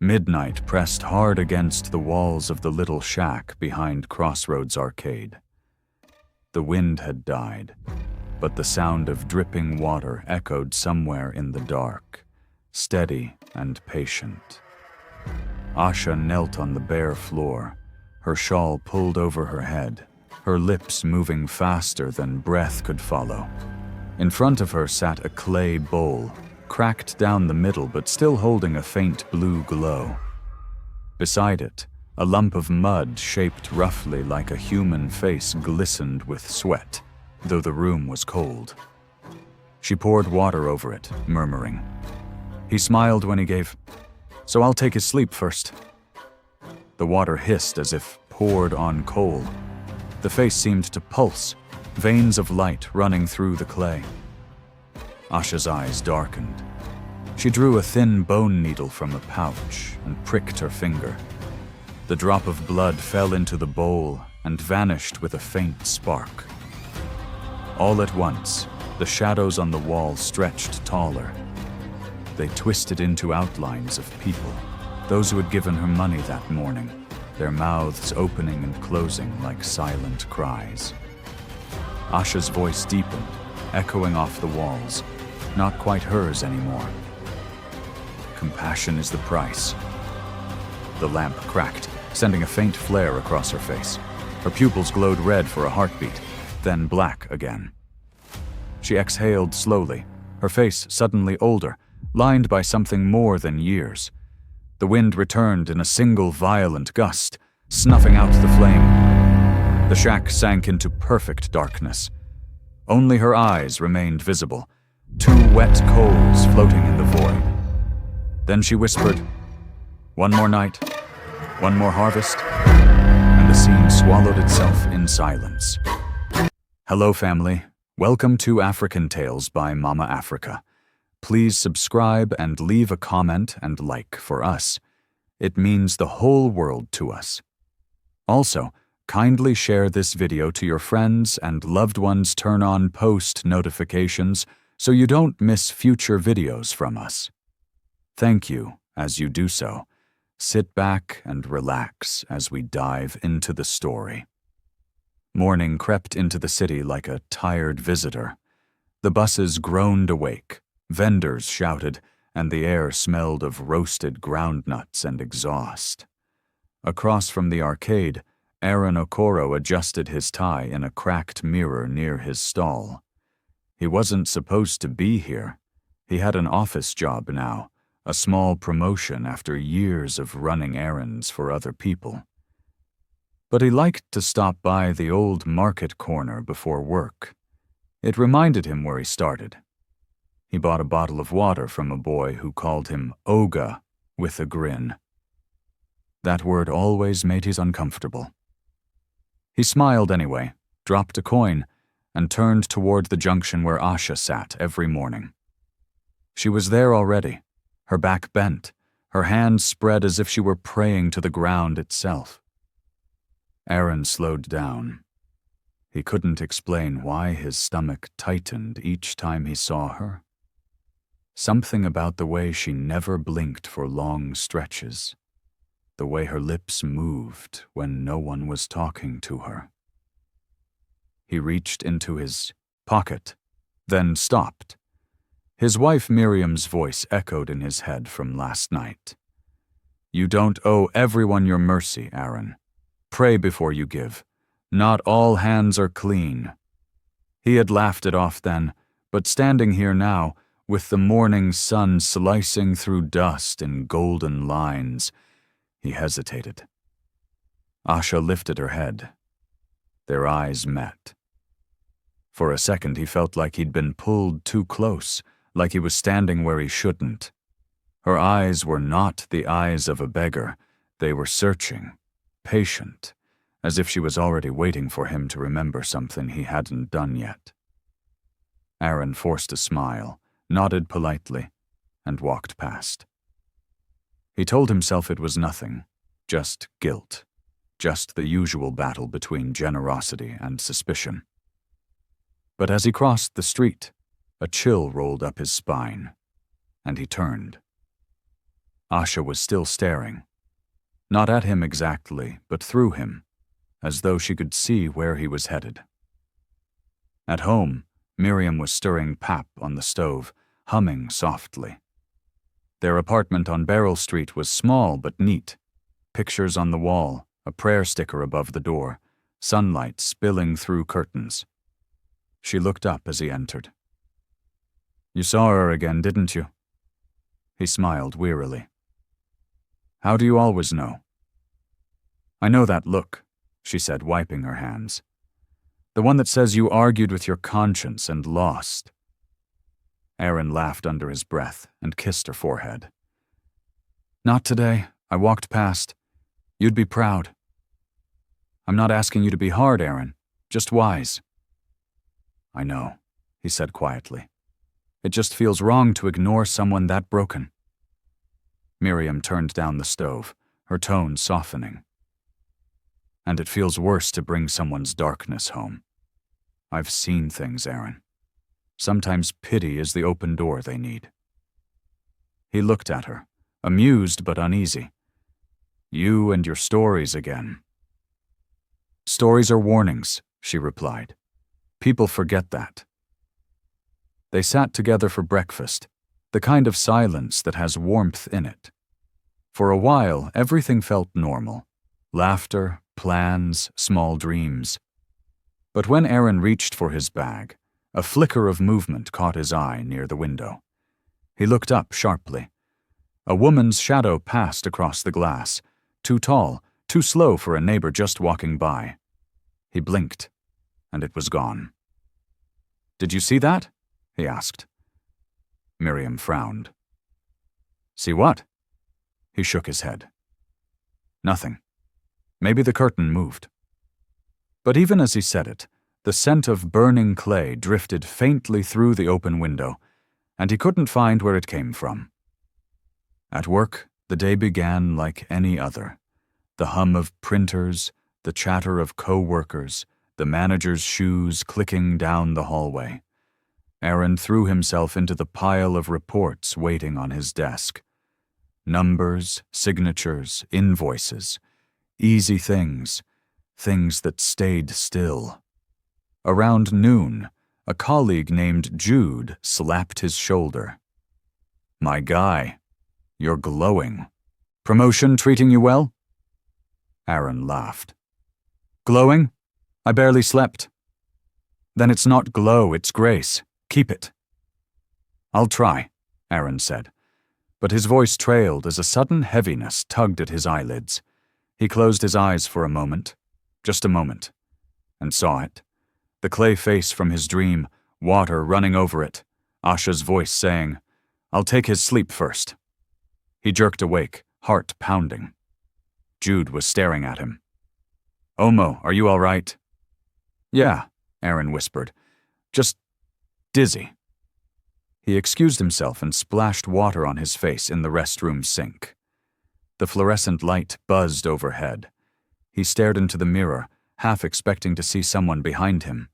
Midnight pressed hard against the walls of the little shack behind Crossroads arcade. The wind had died, but the sound of dripping water echoed somewhere in the dark, steady and patient. Asha knelt on the bare floor, her shawl pulled over her head, her lips moving faster than breath could follow. In front of her sat a clay bowl, cracked down the middle but still holding a faint blue glow. Beside it, a lump of mud shaped roughly like a human face glistened with sweat, though the room was cold. She poured water over it, murmuring. He smiled when he gave, "So I'll take his sleep first." The water hissed as if poured on coal. The face seemed to pulse, veins of light running through the clay. Asha's eyes darkened. She drew a thin bone needle from a pouch and pricked her finger. The drop of blood fell into the bowl and vanished with a faint spark. All at once, the shadows on the wall stretched taller. They twisted into outlines of people, those who had given her money that morning, their mouths opening and closing like silent cries. Asha's voice deepened, echoing off the walls, not quite hers anymore. Compassion is the price. The lamp cracked, sending a faint flare across her face. Her pupils glowed red for a heartbeat, then black again. She exhaled slowly, her face suddenly older, lined by something more than years. The wind returned in a single violent gust, snuffing out the flame. The shack sank into perfect darkness. Only her eyes remained visible, two wet coals floating in the void. Then she whispered, "One more night, one more harvest," and the scene swallowed itself in silence. Hello, family. Welcome to African Tales by Mama Africa. Please subscribe and leave a comment and like for us. It means the whole world to us. Also, kindly share this video to your friends and loved ones. Turn on post notifications so you don't miss future videos from us. Thank you as you do so. Sit back and relax as we dive into the story. Morning crept into the city like a tired visitor. The buses groaned awake, vendors shouted, and the air smelled of roasted groundnuts and exhaust. Across from the arcade, Okoro adjusted his tie in a cracked mirror near his stall. He wasn't supposed to be here. He had an office job now, a small promotion after years of running errands for other people. But he liked to stop by the old market corner before work. It reminded him where he started. He bought a bottle of water from a boy who called him Oga with a grin. That word always made him uncomfortable. He smiled anyway, dropped a coin, and turned toward the junction where Asha sat every morning. She was there already, her back bent, her hands spread as if she were praying to the ground itself. Aaron slowed down. He couldn't explain why his stomach tightened each time he saw her. Something about the way she never blinked for long stretches, the way her lips moved when no one was talking to her. He reached into his pocket, then stopped. His wife Miriam's voice echoed in his head from last night. "You don't owe everyone your mercy, Aaron. Pray before you give. Not all hands are clean." He had laughed it off then, but standing here now, with the morning sun slicing through dust in golden lines, he hesitated. Asha lifted her head. Their eyes met. For a second he felt like he'd been pulled too close, like he was standing where he shouldn't. Her eyes were not the eyes of a beggar. They were searching, patient, as if she was already waiting for him to remember something he hadn't done yet. Aaron forced a smile, nodded politely, and walked past. He told himself it was nothing, just guilt, just the usual battle between generosity and suspicion. But as he crossed the street, a chill rolled up his spine, and he turned. Asha was still staring. Not at him exactly, but through him, as though she could see where he was headed. At home, Miriam was stirring pap on the stove, humming softly. Their apartment on Beryl Street was small but neat. Pictures on the wall, a prayer sticker above the door, sunlight spilling through curtains. She looked up as he entered. "You saw her again, didn't you?" He smiled wearily. "How do you always know?" "I know that look," she said, wiping her hands. "The one that says you argued with your conscience and lost." Aaron laughed under his breath and kissed her forehead. "Not today. I walked past. You'd be proud." "I'm not asking you to be hard, Aaron. Just wise." "I know," he said quietly. "It just feels wrong to ignore someone that broken." Miriam turned down the stove, her tone softening. "And it feels worse to bring someone's darkness home. I've seen things, Aaron. Sometimes pity is the open door they need." He looked at her, amused but uneasy. "You and your stories again." "Stories are warnings," she replied. "People forget that." They sat together for breakfast, the kind of silence that has warmth in it. For a while, everything felt normal. Laughter, plans, small dreams. But when Aaron reached for his bag, a flicker of movement caught his eye near the window. He looked up sharply. A woman's shadow passed across the glass, too tall, too slow for a neighbor just walking by. He blinked, and it was gone. "Did you see that?" he asked. Miriam frowned. "See what?" He shook his head. "Nothing. Maybe the curtain moved." But even as he said it, the scent of burning clay drifted faintly through the open window, and he couldn't find where it came from. At work, the day began like any other. The hum of printers, the chatter of co-workers, the manager's shoes clicking down the hallway. Aaron threw himself into the pile of reports waiting on his desk. Numbers, signatures, invoices. Easy things, things that stayed still. Around noon, a colleague named Jude slapped his shoulder. "My guy, you're glowing. Promotion treating you well?" Aaron laughed. "Glowing? I barely slept." "Then it's not glow, it's grace. Keep it." "I'll try," Aaron said, but his voice trailed as a sudden heaviness tugged at his eyelids. He closed his eyes for a moment, just a moment, and saw it. The clay face from his dream, water running over it, Asha's voice saying, "I'll take his sleep first." He jerked awake, heart pounding. Jude was staring at him. "Omo, are you all right?" "Yeah," Aaron whispered. "Just dizzy." He excused himself and splashed water on his face in the restroom sink. The fluorescent light buzzed overhead. He stared into the mirror, half expecting to see someone behind him.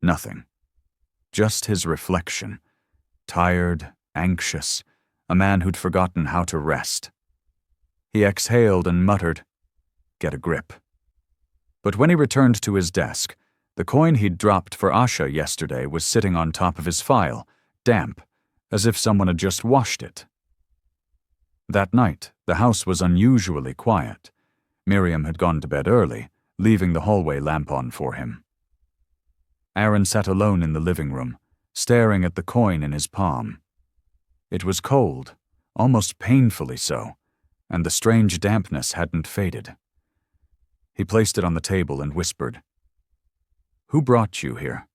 Nothing. Just his reflection. Tired, anxious, a man who'd forgotten how to rest. He exhaled and muttered, "Get a grip." But when he returned to his desk, the coin he'd dropped for Asha yesterday was sitting on top of his file, damp, as if someone had just washed it. That night, the house was unusually quiet. Miriam had gone to bed early, leaving the hallway lamp on for him. Aaron sat alone in the living room, staring at the coin in his palm. It was cold, almost painfully so, and the strange dampness hadn't faded. He placed it on the table and whispered, "Who brought you here?"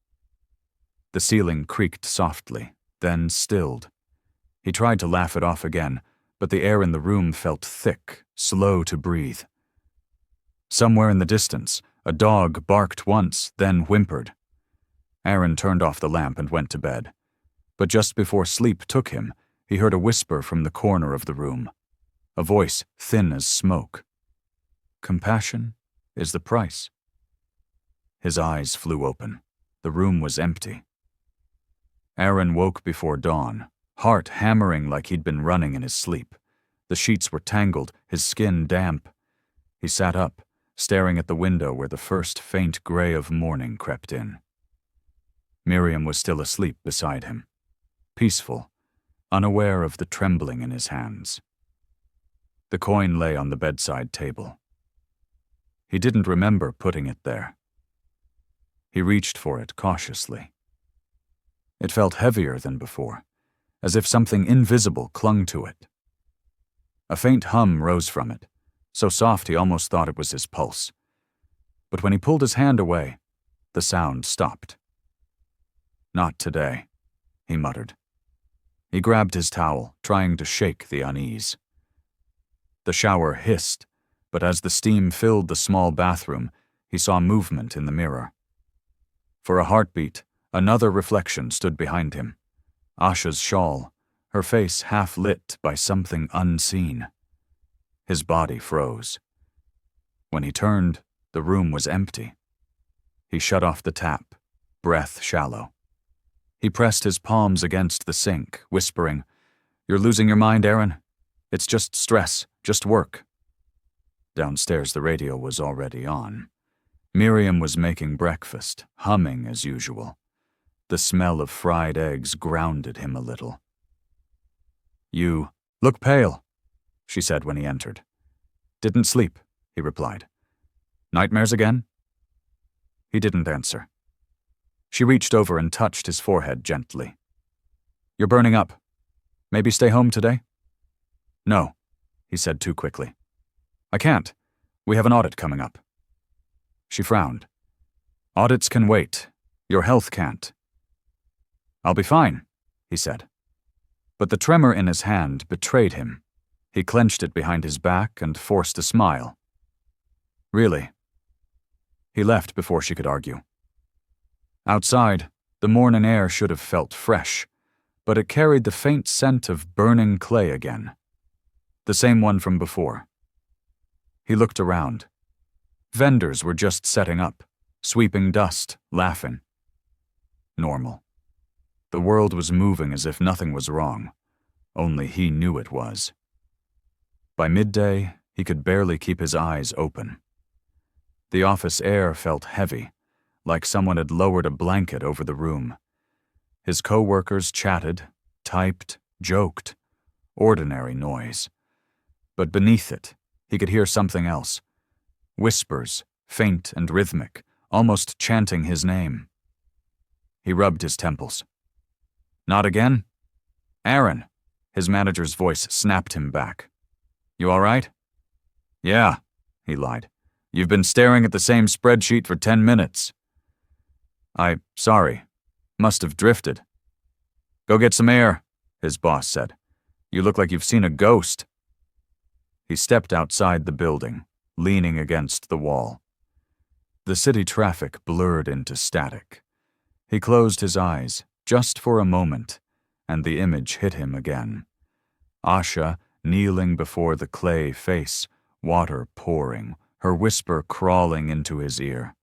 The ceiling creaked softly, then stilled. He tried to laugh it off again, but the air in the room felt thick, slow to breathe. Somewhere in the distance, a dog barked once, then whimpered. Aaron turned off the lamp and went to bed. But just before sleep took him, he heard a whisper from the corner of the room. A voice thin as smoke. "Compassion is the price." His eyes flew open. The room was empty. Aaron woke before dawn, heart hammering like he'd been running in his sleep. The sheets were tangled, his skin damp. He sat up, staring at the window where the first faint gray of morning crept in. Miriam was still asleep beside him, peaceful, unaware of the trembling in his hands. The coin lay on the bedside table. He didn't remember putting it there. He reached for it cautiously. It felt heavier than before, as if something invisible clung to it. A faint hum rose from it, so soft he almost thought it was his pulse. But when he pulled his hand away, the sound stopped. "Not today," he muttered. He grabbed his towel, trying to shake the unease. The shower hissed, but as the steam filled the small bathroom, he saw movement in the mirror. For a heartbeat, another reflection stood behind him. Asha's shawl, her face half lit by something unseen. His body froze. When he turned, the room was empty. He shut off the tap, breath shallow. He pressed his palms against the sink, whispering, "You're losing your mind, Aaron? It's just stress, just work." Downstairs the radio was already on. Miriam was making breakfast, humming as usual. The smell of fried eggs grounded him a little. "You look pale," she said when he entered. "Didn't sleep," he replied. "Nightmares again?" He didn't answer. She reached over and touched his forehead gently. "You're burning up. Maybe stay home today?" "No," he said too quickly. "I can't. We have an audit coming up." She frowned. "Audits can wait. Your health can't." "I'll be fine," he said. But the tremor in his hand betrayed him. He clenched it behind his back and forced a smile. "Really?" He left before she could argue. Outside, the morning air should have felt fresh, but it carried the faint scent of burning clay again. The same one from before. He looked around. Vendors were just setting up, sweeping dust, laughing. Normal. The world was moving as if nothing was wrong. Only he knew it was. By midday, he could barely keep his eyes open. The office air felt heavy, like someone had lowered a blanket over the room. His co-workers chatted, typed, joked. Ordinary noise. But beneath it, he could hear something else. Whispers, faint and rhythmic, almost chanting his name. He rubbed his temples. "Not again?" "Aaron," his manager's voice snapped him back. "You all right?" "Yeah," he lied. "You've been staring at the same spreadsheet for 10 minutes. Sorry. Must have drifted." "Go get some air," his boss said. "You look like you've seen a ghost." He stepped outside the building, leaning against the wall. The city traffic blurred into static. He closed his eyes, just for a moment, and the image hit him again. Asha kneeling before the clay face, water pouring, her whisper crawling into his ear.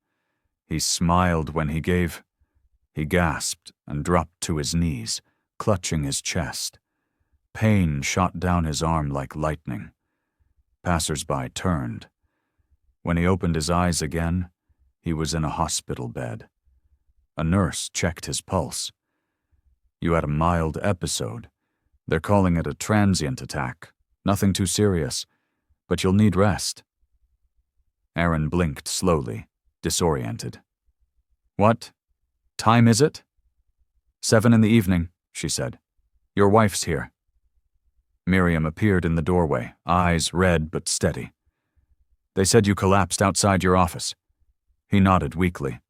He smiled when he gasped and dropped to his knees, clutching his chest. Pain shot down his arm like lightning. Passers-by turned. When he opened his eyes again, he was in a hospital bed. A nurse checked his pulse. "You had a mild episode. They're calling it a transient attack. Nothing too serious, but you'll need rest." Aaron blinked slowly, disoriented. "What time is it?" 7 in the evening, she said. "Your wife's here." Miriam appeared in the doorway, eyes red but steady. "They said you collapsed outside your office." He nodded weakly.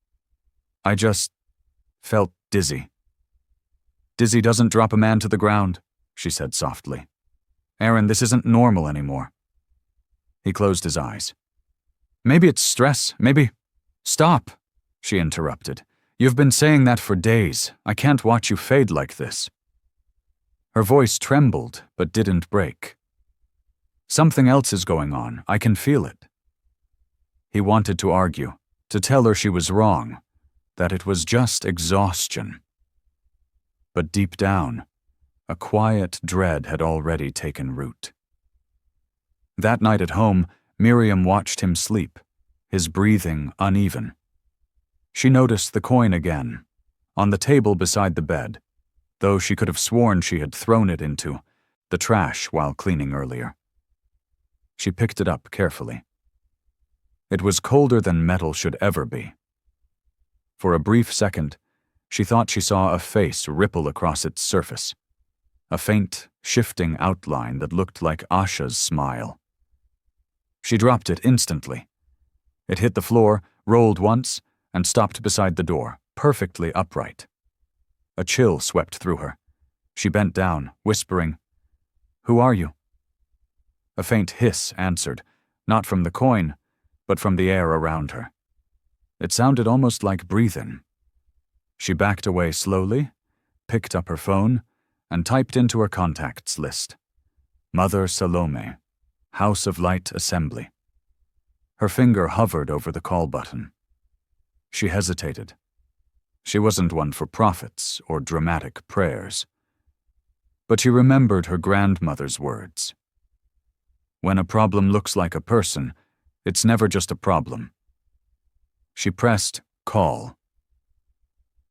"I just felt dizzy." "Dizzy doesn't drop a man to the ground," she said softly. "Aaron, this isn't normal anymore." He closed his eyes. "Maybe it's stress, maybe—" "Stop," she interrupted. "You've been saying that for days. I can't watch you fade like this." Her voice trembled, but didn't break. "Something else is going on. I can feel it." He wanted to argue, to tell her she was wrong, that it was just exhaustion. But deep down, a quiet dread had already taken root. That night at home, Miriam watched him sleep, his breathing uneven. She noticed the coin again, on the table beside the bed, though she could have sworn she had thrown it into the trash while cleaning earlier. She picked it up carefully. It was colder than metal should ever be. For a brief second, she thought she saw a face ripple across its surface, a faint, shifting outline that looked like Asha's smile. She dropped it instantly. It hit the floor, rolled once, and stopped beside the door, perfectly upright. A chill swept through her. She bent down, whispering, "Who are you?" A faint hiss answered, not from the coin, but from the air around her. It sounded almost like breathing. She backed away slowly, picked up her phone, and typed into her contacts list, Mother Salome, House of Light Assembly. Her finger hovered over the call button. She hesitated. She wasn't one for prophets or dramatic prayers. But she remembered her grandmother's words. When a problem looks like a person, it's never just a problem. She pressed call.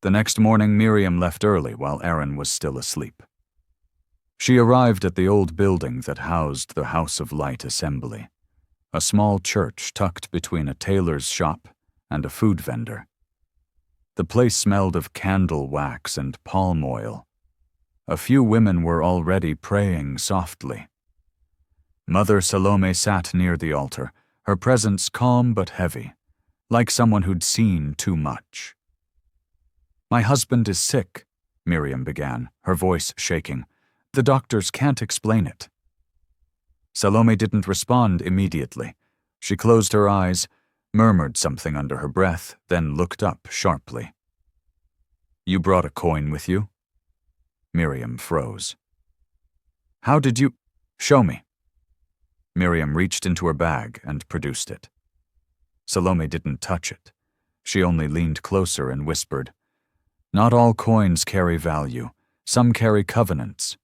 The next morning, Miriam left early while Aaron was still asleep. She arrived at the old building that housed the House of Light Assembly, a small church tucked between a tailor's shop and a food vendor. The place smelled of candle wax and palm oil. A few women were already praying softly. Mother Salome sat near the altar, her presence calm but heavy, like someone who'd seen too much. "My husband is sick," Miriam began, her voice shaking. "The doctors can't explain it." Salome didn't respond immediately. She closed her eyes, murmured something under her breath, then looked up sharply. "You brought a coin with you?" Miriam froze. "How did you— Show me." Miriam reached into her bag and produced it. Salome didn't touch it. She only leaned closer and whispered, "Not all coins carry value. Some carry covenants."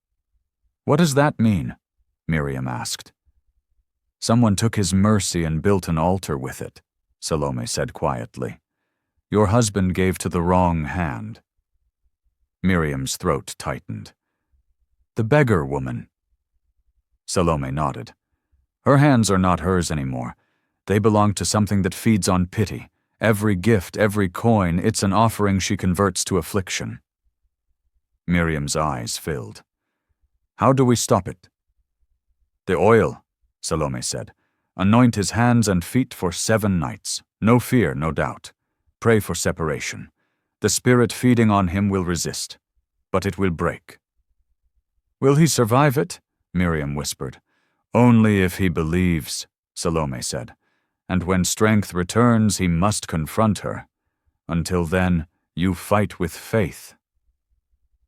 "What does that mean?" Miriam asked. "Someone took his mercy and built an altar with it," Salome said quietly. "Your husband gave to the wrong hand." Miriam's throat tightened. "The beggar woman." Salome nodded. "Her hands are not hers anymore. They belong to something that feeds on pity. Every gift, every coin, it's an offering she converts to affliction." Miriam's eyes filled. "How do we stop it?" "The oil," Salome said. "Anoint his hands and feet for 7 nights. No fear, no doubt. Pray for separation. The spirit feeding on him will resist, but it will break." "Will he survive it?" Miriam whispered. "Only if he believes," Salome said. "And when strength returns, he must confront her. Until then, you fight with faith."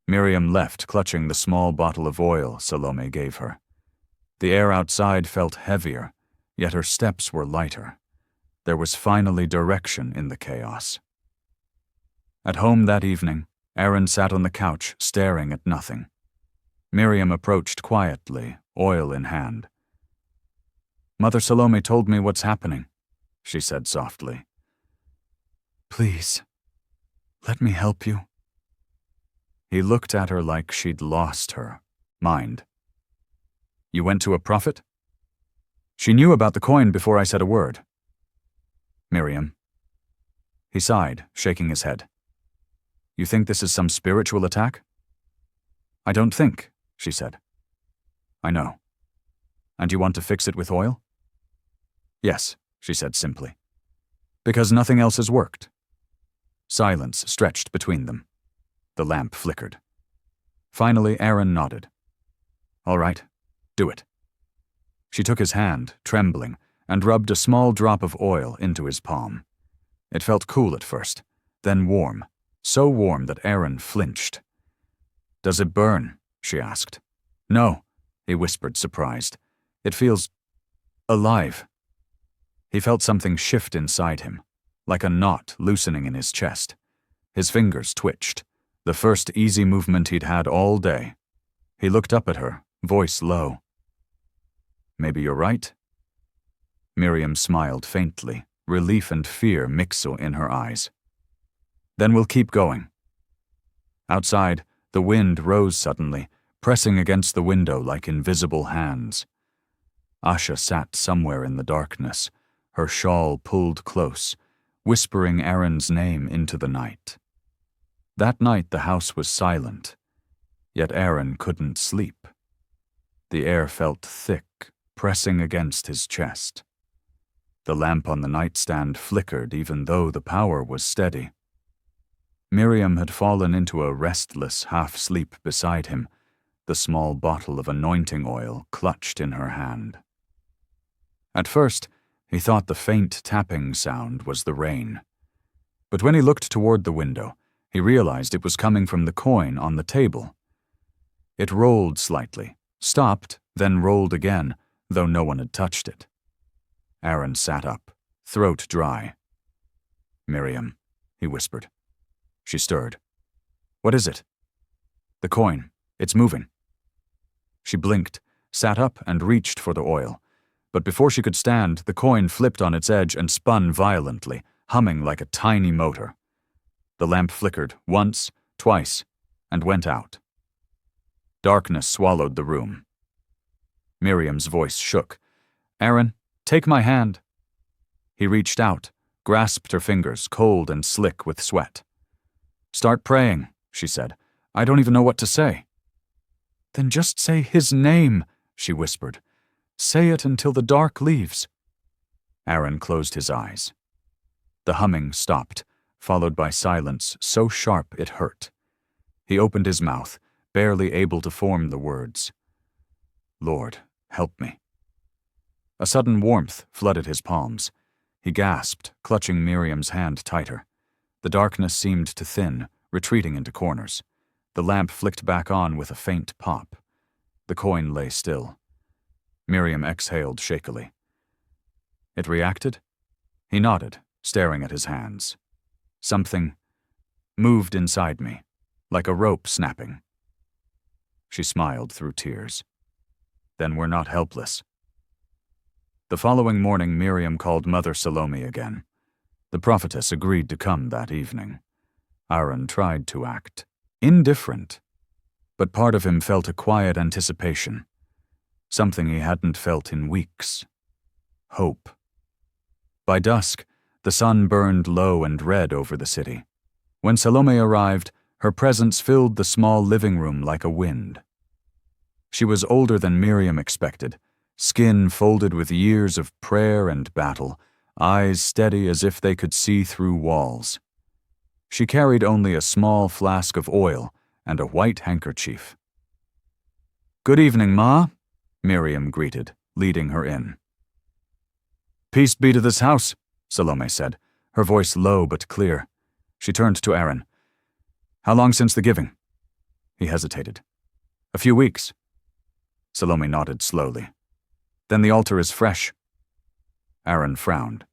Miriam left, clutching the small bottle of oil Salome gave her. The air outside felt heavier, yet her steps were lighter. There was finally direction in the chaos. At home that evening, Aaron sat on the couch, staring at nothing. Miriam approached quietly, oil in hand. "Mother Salome told me what's happening," she said softly. "Please, let me help you." He looked at her like she'd lost her mind. "You went to a prophet?" "She knew about the coin before I said a word." "Miriam." He sighed, shaking his head. "You think this is some spiritual attack?" "I don't think," she said. "I know. And you want to fix it with oil?" "Yes," she said simply. "Because nothing else has worked." Silence stretched between them. The lamp flickered. Finally, Aaron nodded. "All right, do it." She took his hand, trembling, and rubbed a small drop of oil into his palm. It felt cool at first, then warm, so warm that Aaron flinched. "Does it burn?" she asked. "No," he whispered, surprised. "It feels alive." He felt something shift inside him, like a knot loosening in his chest. His fingers twitched, the first easy movement he'd had all day. He looked up at her, voice low. "Maybe you're right," Miriam smiled faintly, relief and fear mixing in her eyes. Then we'll keep going. Outside, the wind rose suddenly, pressing against the window like invisible hands. Asha sat somewhere in the darkness, her shawl pulled close, whispering Aaron's name into the night. That night the house was silent, yet Aaron couldn't sleep. The air felt thick, pressing against his chest. The lamp on the nightstand flickered even though the power was steady. Miriam had fallen into a restless half-sleep beside him, the small bottle of anointing oil clutched in her hand. At first, he thought the faint tapping sound was the rain. But when he looked toward the window, he realized it was coming from the coin on the table. It rolled slightly, stopped, then rolled again, though no one had touched it. Aaron sat up, throat dry. "Miriam," he whispered. She stirred. "What is it?" "The coin. It's moving." She blinked, sat up, and reached for the oil. But before she could stand, the coin flipped on its edge and spun violently, humming like a tiny motor. The lamp flickered once, twice, and went out. Darkness swallowed the room. Miriam's voice shook. "Aaron, take my hand." He reached out, grasped her fingers, cold and slick with sweat. "Start praying," she said. "I don't even know what to say." "Then just say his name," she whispered. "Say it until the dark leaves." Aaron closed his eyes. The humming stopped, followed by silence so sharp it hurt. He opened his mouth, barely able to form the words. "Lord, help me." A sudden warmth flooded his palms. He gasped, clutching Miriam's hand tighter. The darkness seemed to thin, retreating into corners. The lamp flicked back on with a faint pop. The coin lay still. Miriam exhaled shakily. "It reacted?" He nodded, staring at his hands. "Something moved inside me, like a rope snapping." She smiled through tears. "Then we're not helpless." The following morning, Miriam called Mother Salome again. The prophetess agreed to come that evening. Aaron tried to act indifferent, but part of him felt a quiet anticipation, something he hadn't felt in weeks. Hope. By dusk, the sun burned low and red over the city. When Salome arrived, her presence filled the small living room like a wind. She was older than Miriam expected, skin folded with years of prayer and battle, eyes steady as if they could see through walls. She carried only a small flask of oil and a white handkerchief. "Good evening, Ma," Miriam greeted, leading her in. "Peace be to this house," Salome said, her voice low but clear. She turned to Aaron. "How long since the giving?" He hesitated. "A few weeks." Salome nodded slowly. "Then the altar is fresh." Aaron frowned.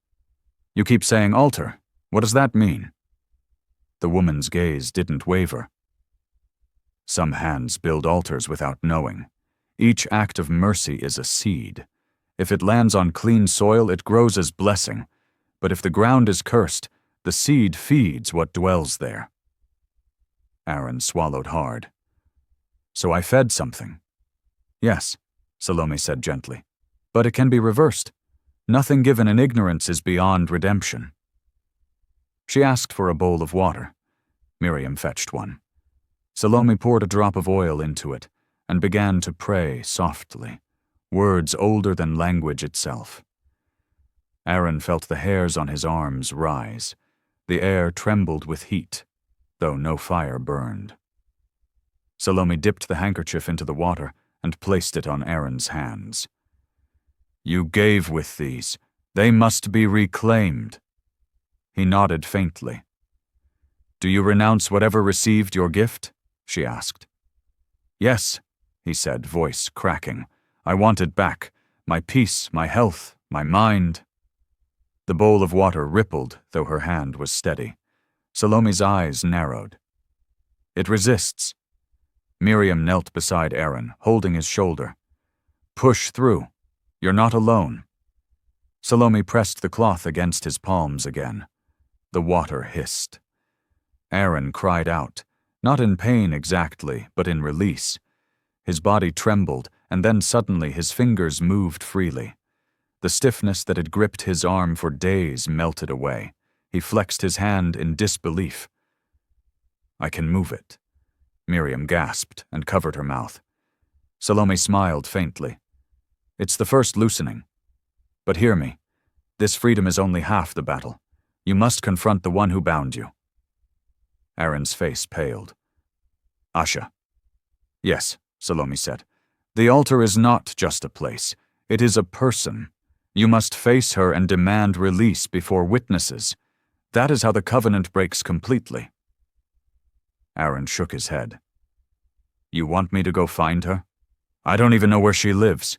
"You keep saying altar. What does that mean?" The woman's gaze didn't waver. "Some hands build altars without knowing. Each act of mercy is a seed. If it lands on clean soil, it grows as blessing. But if the ground is cursed, the seed feeds what dwells there." Aaron swallowed hard. "So I fed something." "Yes," Salome said gently. "But it can be reversed. Nothing given in ignorance is beyond redemption." She asked for a bowl of water. Miriam fetched one. Salome poured a drop of oil into it and began to pray softly, words older than language itself. Aaron felt the hairs on his arms rise. The air trembled with heat, though no fire burned. Salome dipped the handkerchief into the water and placed it on Aaron's hands. "You gave with these. They must be reclaimed." He nodded faintly. "Do you renounce whatever received your gift?" she asked. "Yes," he said, voice cracking. "I want it back. My peace, my health, my mind." The bowl of water rippled, though her hand was steady. Salome's eyes narrowed. "It resists." Miriam knelt beside Aaron, holding his shoulder. "Push through. You're not alone." Salome pressed the cloth against his palms again. The water hissed. Aaron cried out, not in pain exactly, but in release. His body trembled, and then suddenly his fingers moved freely. The stiffness that had gripped his arm for days melted away. He flexed his hand in disbelief. "I can move it." Miriam gasped and covered her mouth. Salome smiled faintly. "It's the first loosening. But hear me. This freedom is only half the battle. You must confront the one who bound you." Aaron's face paled. "Asha." "Yes," Salome said. "The altar is not just a place. It is a person. You must face her and demand release before witnesses. That is how the covenant breaks completely." Aaron shook his head. "You want me to go find her? I don't even know where she lives."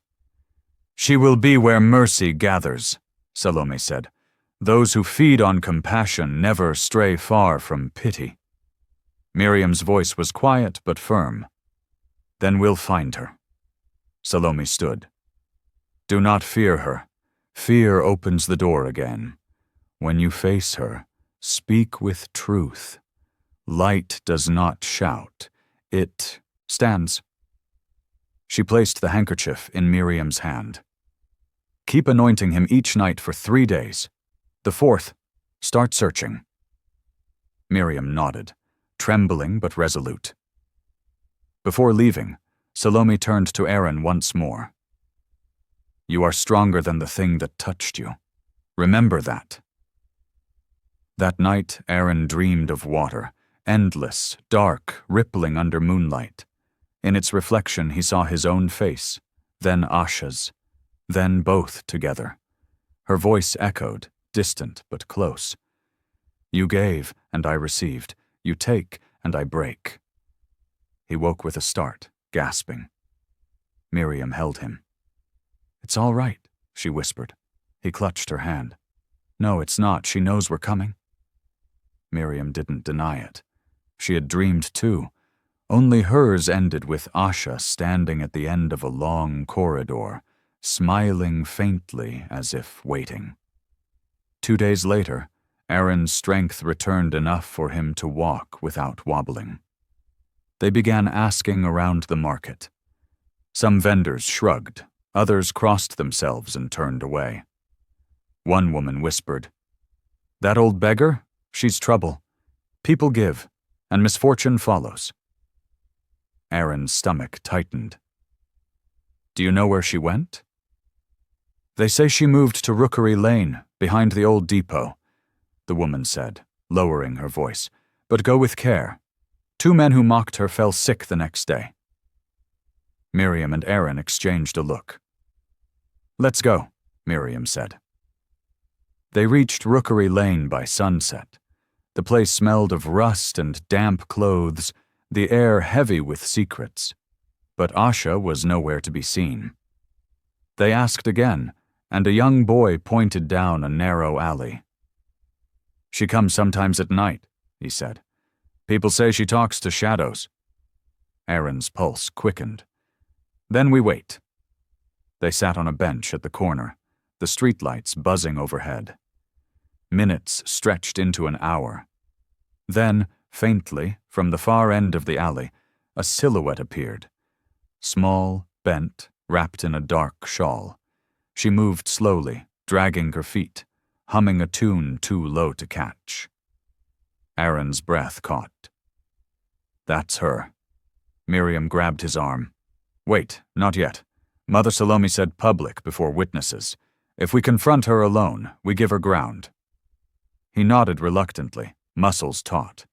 "She will be where mercy gathers," Salome said. "Those who feed on compassion never stray far from pity." Miriam's voice was quiet but firm. "Then we'll find her." Salome stood. "Do not fear her. Fear opens the door again. When you face her, speak with truth. Light does not shout. It stands." She placed the handkerchief in Miriam's hand. "Keep anointing him each night for 3 days. The 4th, start searching." Miriam nodded, trembling but resolute. Before leaving, Salome turned to Aaron once more. "You are stronger than the thing that touched you. Remember that." That night, Aaron dreamed of water, endless, dark, rippling under moonlight. In its reflection, he saw his own face, then Asha's, then both together. Her voice echoed, distant but close. "You gave, and I received. You take, and I break." He woke with a start, gasping. Miriam held him. "It's all right," she whispered. He clutched her hand. "No, it's not. She knows we're coming." Miriam didn't deny it. She had dreamed too. Only hers ended with Asha standing at the end of a long corridor, smiling faintly as if waiting. 2 days later, Aaron's strength returned enough for him to walk without wobbling. They began asking around the market. Some vendors shrugged, others crossed themselves and turned away. One woman whispered, "That old beggar? She's trouble. People give, and misfortune follows." Aaron's stomach tightened. "Do you know where she went?" "They say she moved to Rookery Lane, behind the old depot," the woman said, lowering her voice. "But go with care. 2 men who mocked her fell sick the next day." Miriam and Aaron exchanged a look. "Let's go," Miriam said. They reached Rookery Lane by sunset. The place smelled of rust and damp clothes, the air heavy with secrets. But Asha was nowhere to be seen. They asked again, and a young boy pointed down a narrow alley. "She comes sometimes at night," he said. "People say she talks to shadows." Aaron's pulse quickened. "Then we wait." They sat on a bench at the corner, the streetlights buzzing overhead. Minutes stretched into an hour. Then, faintly, from the far end of the alley, a silhouette appeared. Small, bent, wrapped in a dark shawl. She moved slowly, dragging her feet, humming a tune too low to catch. Aaron's breath caught. "That's her." Miriam grabbed his arm. "Wait, not yet. Mother Salome said public before witnesses. If we confront her alone, we give her ground." He nodded reluctantly, muscles taut.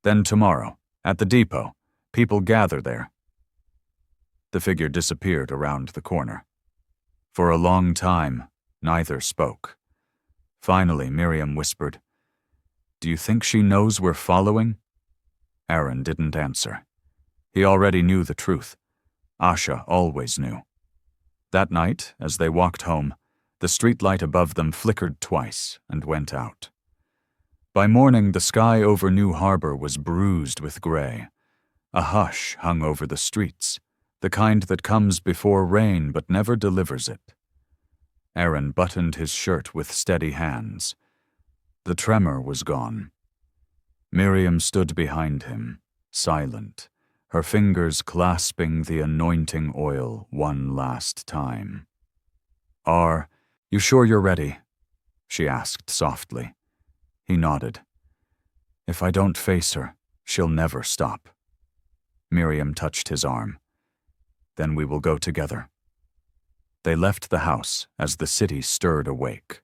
"Then tomorrow, at the depot, people gather there." The figure disappeared around the corner. For a long time, neither spoke. Finally, Miriam whispered, "Do you think she knows we're following?" Aaron didn't answer. He already knew the truth. Asha always knew. That night, as they walked home, the streetlight above them flickered twice and went out. By morning, the sky over New Harbor was bruised with gray. A hush hung over the streets, the kind that comes before rain but never delivers it. Aaron buttoned his shirt with steady hands. The tremor was gone. Miriam stood behind him, silent, her fingers clasping the anointing oil one last time. "Are you sure you're ready?" she asked softly. He nodded. "If I don't face her, she'll never stop." Miriam touched his arm. "Then we will go together." They left the house as the city stirred awake.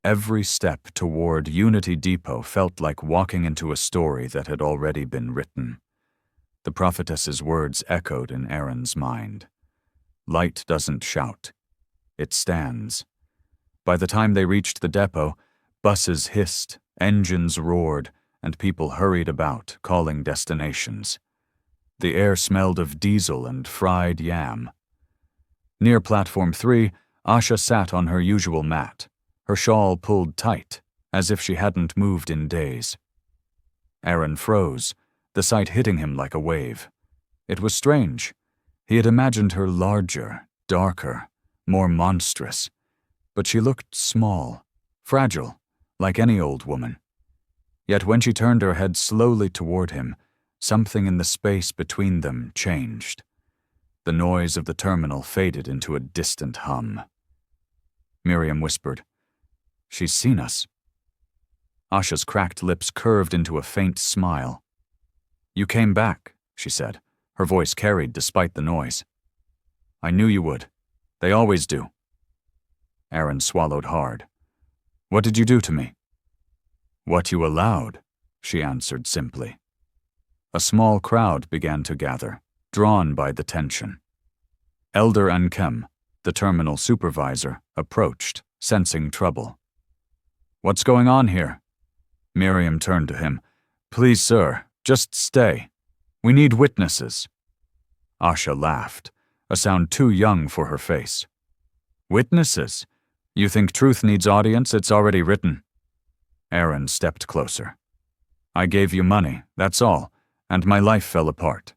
Every step toward Unity Depot felt like walking into a story that had already been written. The prophetess's words echoed in Aaron's mind. Light doesn't shout. It stands. By the time they reached the depot, buses hissed, engines roared, and people hurried about, calling destinations. The air smelled of diesel and fried yam. Near Platform 3, Asha sat on her usual mat, her shawl pulled tight, as if she hadn't moved in days. Aaron froze, the sight hitting him like a wave. It was strange. He had imagined her larger, darker, more monstrous, but she looked small, fragile, like any old woman. Yet when she turned her head slowly toward him, something in the space between them changed. The noise of the terminal faded into a distant hum. Miriam whispered, "She's seen us." Asha's cracked lips curved into a faint smile. "You came back," she said, her voice carried despite the noise. "I knew you would. They always do." Aaron swallowed hard. "What did you do to me?" "What you allowed," she answered simply. A small crowd began to gather, drawn by the tension. Elder Ankem, the terminal supervisor, approached, sensing trouble. "What's going on here?" Miriam turned to him. "Please, sir, just stay. We need witnesses." Asha laughed, a sound too young for her face. "Witnesses? You think truth needs audience? It's already written." Aaron stepped closer. "I gave you money, that's all, and my life fell apart."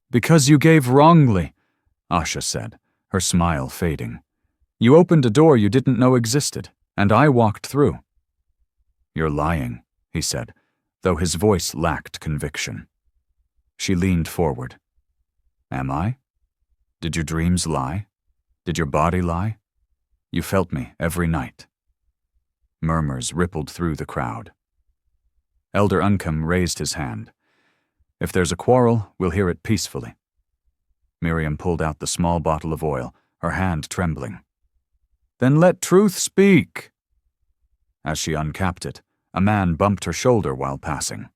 "Because you gave wrongly," Asha said, her smile fading. "You opened a door you didn't know existed, and I walked through." "You're lying," he said, though his voice lacked conviction. She leaned forward. "Am I? Did your dreams lie? Did your body lie? You felt me every night." Murmurs rippled through the crowd. Elder Uncombe raised his hand. "If there's a quarrel, we'll hear it peacefully." Miriam pulled out the small bottle of oil, her hand trembling. "Then let truth speak." As she uncapped it, a man bumped her shoulder while passing.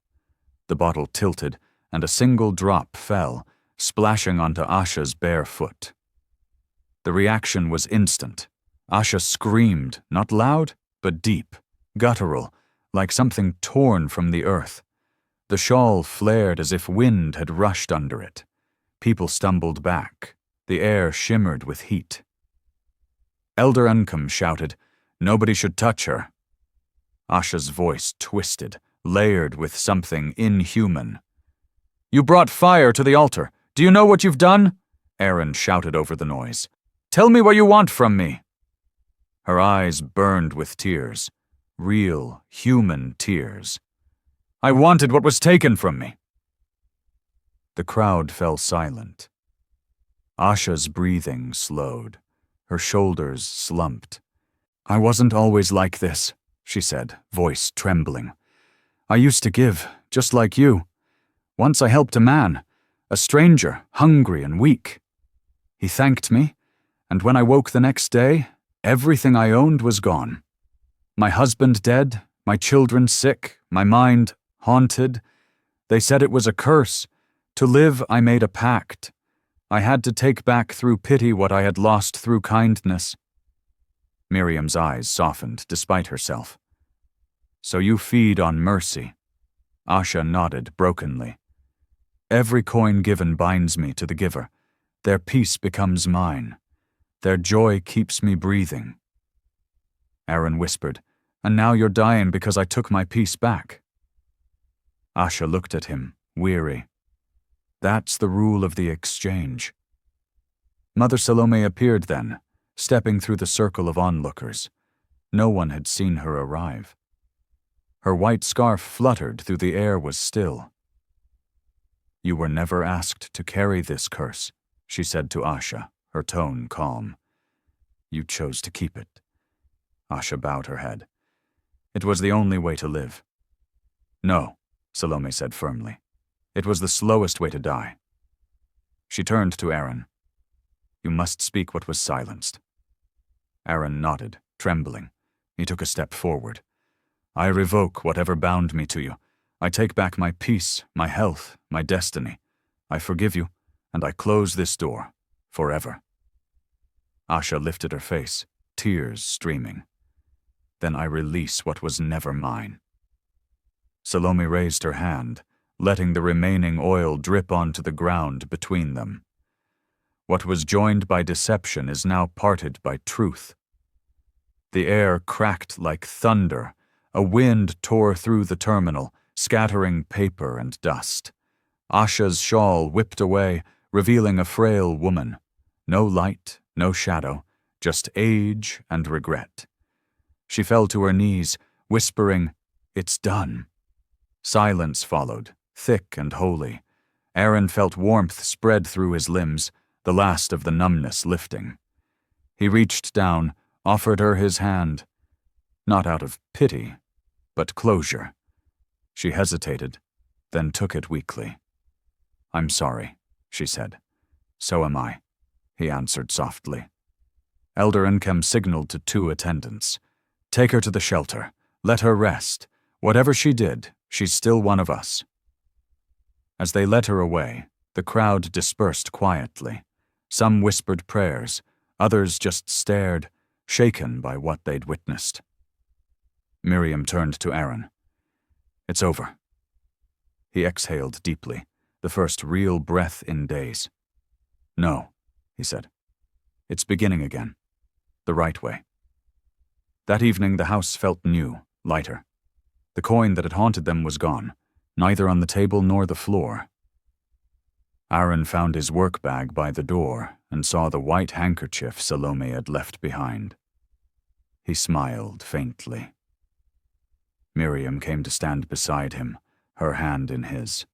The bottle tilted, and a single drop fell, splashing onto Asha's bare foot. The reaction was instant. Asha screamed, not loud, but deep, guttural, like something torn from the earth. The shawl flared as if wind had rushed under it. People stumbled back. The air shimmered with heat. Elder Uncombe shouted, "Nobody should touch her." Asha's voice twisted, layered with something inhuman. "You brought fire to the altar. Do you know what you've done?" Aaron shouted over the noise. "Tell me what you want from me." Her eyes burned with tears, real, human tears. "I wanted what was taken from me." The crowd fell silent. Asha's breathing slowed. Her shoulders slumped. "I wasn't always like this," she said, voice trembling. "I used to give, just like you. Once I helped a man, a stranger, hungry and weak. He thanked me, and when I woke the next day, everything I owned was gone. My husband dead, my children sick, my mind haunted. They said it was a curse. To live, I made a pact. I had to take back through pity what I had lost through kindness." Miriam's eyes softened despite herself. "So you feed on mercy." Asha nodded brokenly. "Every coin given binds me to the giver. Their peace becomes mine. Their joy keeps me breathing." Aaron whispered, "And now you're dying because I took my peace back." Asha looked at him, weary. "That's the rule of the exchange." Mother Salome appeared then, stepping through the circle of onlookers. No one had seen her arrive. Her white scarf fluttered through the air was still. "You were never asked to carry this curse," she said to Asha, her tone calm. "You chose to keep it." Asha bowed her head. "It was the only way to live." "No," Salome said firmly. "It was the slowest way to die." She turned to Aaron. "You must speak what was silenced." Aaron nodded, trembling. He took a step forward. "I revoke whatever bound me to you. I take back my peace, my health, my destiny. I forgive you, and I close this door, forever." Asha lifted her face, tears streaming. "Then I release what was never mine." Salome raised her hand, letting the remaining oil drip onto the ground between them. What was joined by deception is now parted by truth. The air cracked like thunder. A wind tore through the terminal, scattering paper and dust. Asha's shawl whipped away, revealing a frail woman. No light, no shadow, just age and regret. She fell to her knees, whispering, "It's done." Silence followed, thick and holy. Aaron felt warmth spread through his limbs, the last of the numbness lifting. He reached down, offered her his hand, not out of pity, but closure. She hesitated, then took it weakly. "I'm sorry," she said. "So am I," he answered softly. Elder Enkem signaled to 2 attendants. "Take her to the shelter. Let her rest. Whatever she did, she's still one of us." As they led her away, the crowd dispersed quietly. Some whispered prayers, others just stared, shaken by what they'd witnessed. Miriam turned to Aaron. "It's over." He exhaled deeply, the first real breath in days. "No," he said. "It's beginning again. The right way." That evening the house felt new, lighter. The coin that had haunted them was gone, neither on the table nor the floor. Aaron found his work bag by the door and saw the white handkerchief Salome had left behind. He smiled faintly. Miriam came to stand beside him, her hand in his.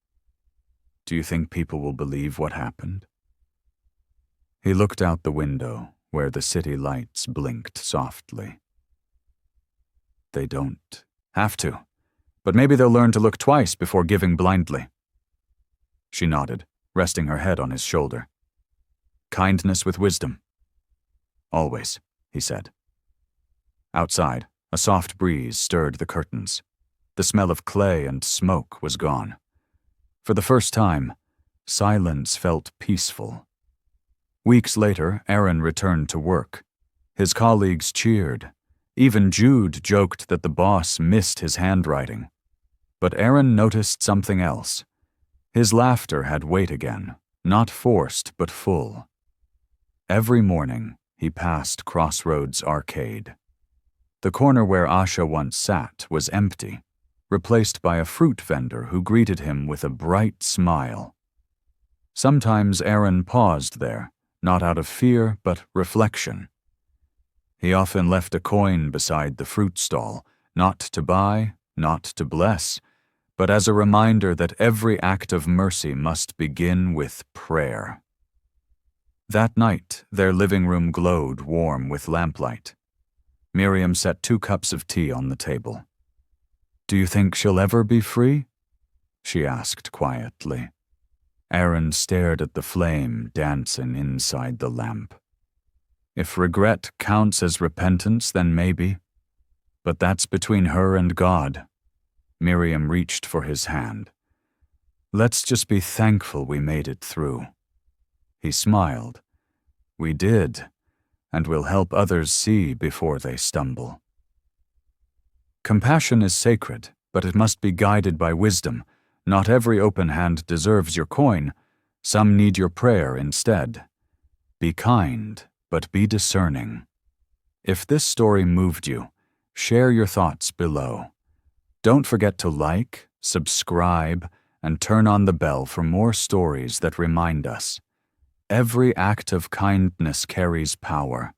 "Do you think people will believe what happened?" He looked out the window, where the city lights blinked softly. "They don't have to, but maybe they'll learn to look twice before giving blindly." She nodded, resting her head on his shoulder. "Kindness with wisdom." "Always," he said. Outside, a soft breeze stirred the curtains. The smell of clay and smoke was gone. For the first time, silence felt peaceful. Weeks later, Aaron returned to work. His colleagues cheered. Even Jude joked that the boss missed his handwriting. But Aaron noticed something else. His laughter had weight again, not forced but full. Every morning, he passed Crossroads Arcade. The corner where Asha once sat was empty, replaced by a fruit vendor who greeted him with a bright smile. Sometimes Aaron paused there, not out of fear but reflection. He often left a coin beside the fruit stall, not to buy, not to bless, but as a reminder that every act of mercy must begin with prayer. That night, their living room glowed warm with lamplight. Miriam set 2 cups of tea on the table. "Do you think she'll ever be free?" she asked quietly. Aaron stared at the flame dancing inside the lamp. "If regret counts as repentance, then maybe. But that's between her and God." Miriam reached for his hand. "Let's just be thankful we made it through." He smiled. "We did, and we'll help others see before they stumble." Compassion is sacred, but it must be guided by wisdom. Not every open hand deserves your coin. Some need your prayer instead. Be kind, but be discerning. If this story moved you, share your thoughts below. Don't forget to like, subscribe, and turn on the bell for more stories that remind us. Every act of kindness carries power,